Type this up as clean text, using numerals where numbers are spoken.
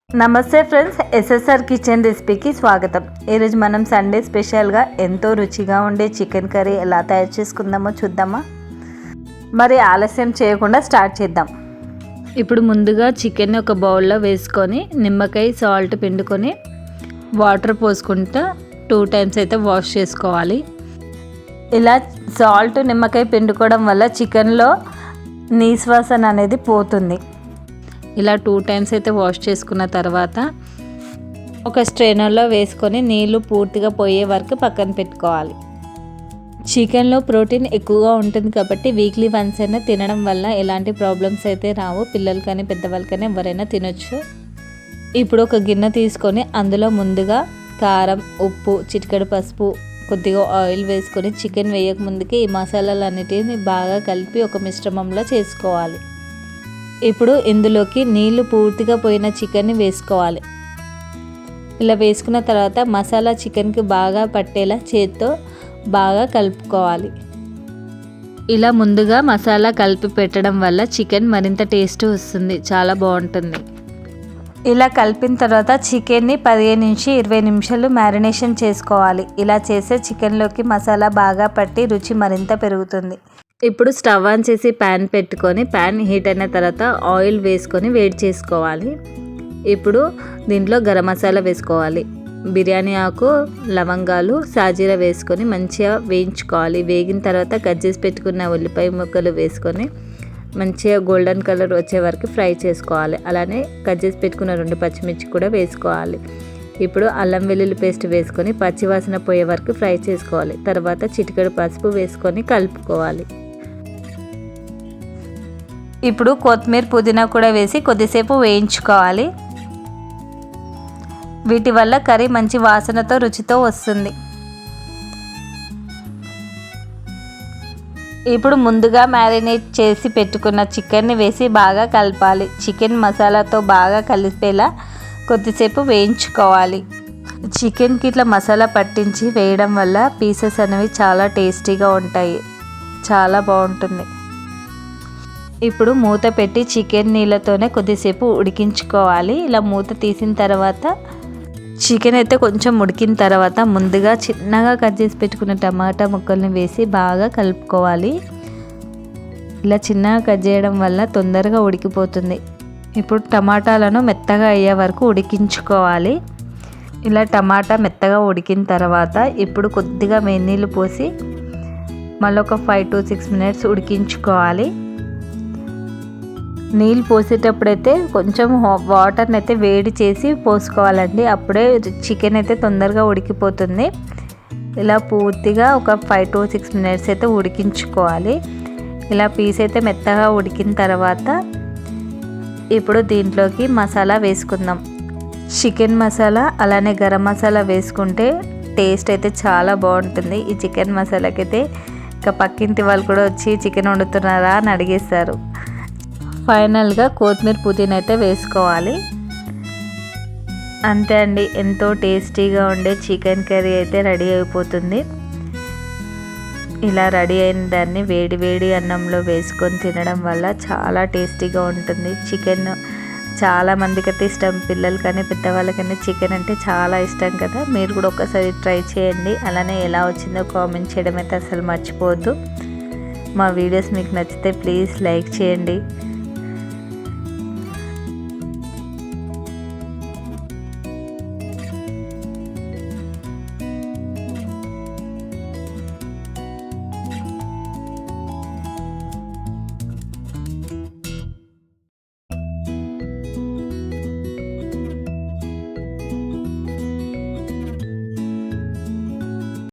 నమస్తే friends, SSR kitchen రెసిపీకి స్వాగతం. ఈరోజు మనం సండే స్పెషల్గా ఎంతో రుచిగా ఉండే చికెన్ కర్రీ ఎలా తయారు చేసుకుందామో చూద్దామా. మరి ఆలస్యం చేయకుండా స్టార్ట్ చేద్దాం. ఇప్పుడు ముందుగా చికెన్ ఒక బౌల్లో వేసుకొని నిమ్మకాయ సాల్ట్ పిండుకొని వాటర్ పోసుకుంటూ 2 times అయితే వాష్ చేసుకోవాలి. ఇలా సాల్ట్ నిమ్మకాయ పిండుకోవడం వల్ల చికెన్లో నీసు వాసన అనేది పోతుంది. ఇలా 2 times అయితే వాష్ చేసుకున్న తర్వాత ఒక స్ట్రైనర్లో వేసుకొని నీళ్ళు పూర్తిగా పోయే వరకు పక్కన పెట్టుకోవాలి. చికెన్లో ప్రోటీన్ ఎక్కువగా ఉంటుంది కాబట్టి వీక్లీ వన్స్ అయినా తినడం వల్ల ఎలాంటి ప్రాబ్లమ్స్ అయితే రావు. పిల్లలు కానీ పెద్దవాళ్ళు కానీ ఎవరైనా తినొచ్చు. ఇప్పుడు ఒక గిన్నె తీసుకొని అందులో ముందుగా కారం, ఉప్పు, చిటికెడు పసుపు, కొద్దిగా ఆయిల్ వేసుకొని చికెన్ వేయక ముందుకి ఈ మసాలాలన్నిటిని బాగా కలిపి ఒక మిశ్రమంలో చేసుకోవాలి. ఇప్పుడు ఇందులోకి నీళ్లు పూర్తిగా పోయిన చికెన్ని వేసుకోవాలి. ఇలా వేసుకున్న తర్వాత మసాలా చికెన్కి బాగా పట్టేలా చేత్తో బాగా కలుపుకోవాలి. ఇలా ముందుగా మసాలా కలిపి పెట్టడం వల్ల చికెన్ మరింత టేస్ట్ వస్తుంది, చాలా బాగుంటుంది. ఇలా కలిపిన తర్వాత చికెన్ని 15 నుంచి 20 నిమిషాలు మ్యారినేషన్ చేసుకోవాలి. ఇలా చేసే చికెన్లోకి మసాలా బాగా పట్టి రుచి మరింత పెరుగుతుంది. ఇప్పుడు స్టవ్ ఆన్ చేసి ప్యాన్ పెట్టుకొని ప్యాన్ హీట్ అయిన తర్వాత ఆయిల్ వేసుకొని వేడి చేసుకోవాలి. ఇప్పుడు దీంట్లో గరం మసాలా వేసుకోవాలి. బిర్యానీ ఆకు, లవంగాలు, సాజీరా వేసుకొని మంచిగా వేయించుకోవాలి. వేగిన తర్వాత కట్ చేసి పెట్టుకున్న ఉల్లిపాయ ముక్కలు వేసుకొని మంచిగా గోల్డెన్ కలర్ వచ్చే వరకు ఫ్రై చేసుకోవాలి. అలానే కట్ చేసి పెట్టుకున్న 2 పచ్చిమిర్చి కూడా వేసుకోవాలి. ఇప్పుడు అల్లం వెల్లుల్లి పేస్ట్ వేసుకొని పచ్చివాసన పోయే వరకు ఫ్రై చేసుకోవాలి. తర్వాత చిటికెడు పసుపు వేసుకొని కలుపుకోవాలి. ఇప్పుడు కొత్తిమీర, పుదీనా కూడా వేసి కొద్దిసేపు వేయించుకోవాలి. వీటి వల్ల కర్రీ మంచి వాసనతో రుచితో వస్తుంది. ఇప్పుడు ముందుగా మ్యారినేట్ చేసి పెట్టుకున్న చికెన్ని వేసి బాగా కలపాలి. చికెన్ మసాలాతో బాగా కలిపేలా కొద్దిసేపు వేయించుకోవాలి. చికెన్కి ఇట్లా మసాలా పట్టించి వేయడం వల్ల పీసెస్ అనేవి చాలా టేస్టీగా ఉంటాయి, చాలా బాగుంటుంది. ఇప్పుడు మూత పెట్టి చికెన్ నీళ్ళతోనే కొద్దిసేపు ఉడికించుకోవాలి. ఇలా మూత తీసిన తర్వాత చికెన్ అయితే కొంచెం ఉడికిన తర్వాత ముందుగా చిన్నగా కట్ చేసి పెట్టుకున్న టమాటా ముక్కల్ని వేసి బాగా కలుపుకోవాలి. ఇలా చిన్నగా కట్ చేయడం వల్ల తొందరగా ఉడికిపోతుంది. ఇప్పుడు టమాటాలను మెత్తగా అయ్యే వరకు ఉడికించుకోవాలి. ఇలా టమాటా మెత్తగా ఉడికిన తర్వాత ఇప్పుడు కొద్దిగా వేడినీళ్ళు పోసి మళ్ళీ ఒక 5 to 6 minutes ఉడికించుకోవాలి. నీళ్ళు పోసేటప్పుడైతే కొంచెం వాటర్ని అయితే వేడి చేసి పోసుకోవాలండి. అప్పుడే చికెన్ అయితే తొందరగా ఉడికిపోతుంది. ఇలా పూర్తిగా ఒక 5 to 6 minutes అయితే ఉడికించుకోవాలి. ఇలా పీస్ అయితే మెత్తగా ఉడికిన తర్వాత ఇప్పుడు దీంట్లోకి మసాలా వేసుకుందాం. చికెన్ మసాలా అలానే గరం మసాలా వేసుకుంటే టేస్ట్ అయితే చాలా బాగుంటుంది. ఈ చికెన్ మసాలాకి అయితే ఇంకా పక్కింటి వాళ్ళు కూడా వచ్చి చికెన్ వండుతున్నారా అని అడిగేస్తారు. ఫైనల్గా కొత్తిమీర, పుదీనా అయితే వేసుకోవాలి. అంతే అండి, ఎంతో టేస్టీగా ఉండే చికెన్ కర్రీ అయితే రెడీ అయిపోతుంది. ఇలా రెడీ అయిన దాన్ని వేడి వేడి అన్నంలో వేసుకొని తినడం వల్ల చాలా టేస్టీగా ఉంటుంది. చికెన్ చాలా మందికి అయితే ఇష్టం, పిల్లలు కానీ పెద్దవాళ్ళకైనా చికెన్ అంటే చాలా ఇష్టం కదా. మీరు కూడా ఒకసారి ట్రై చేయండి. అలానే ఎలా వచ్చిందో కామెంట్ చేయడం అయితే అసలు మర్చిపోవద్దు. మా వీడియోస్ మీకు నచ్చితే ప్లీజ్ లైక్ చేయండి.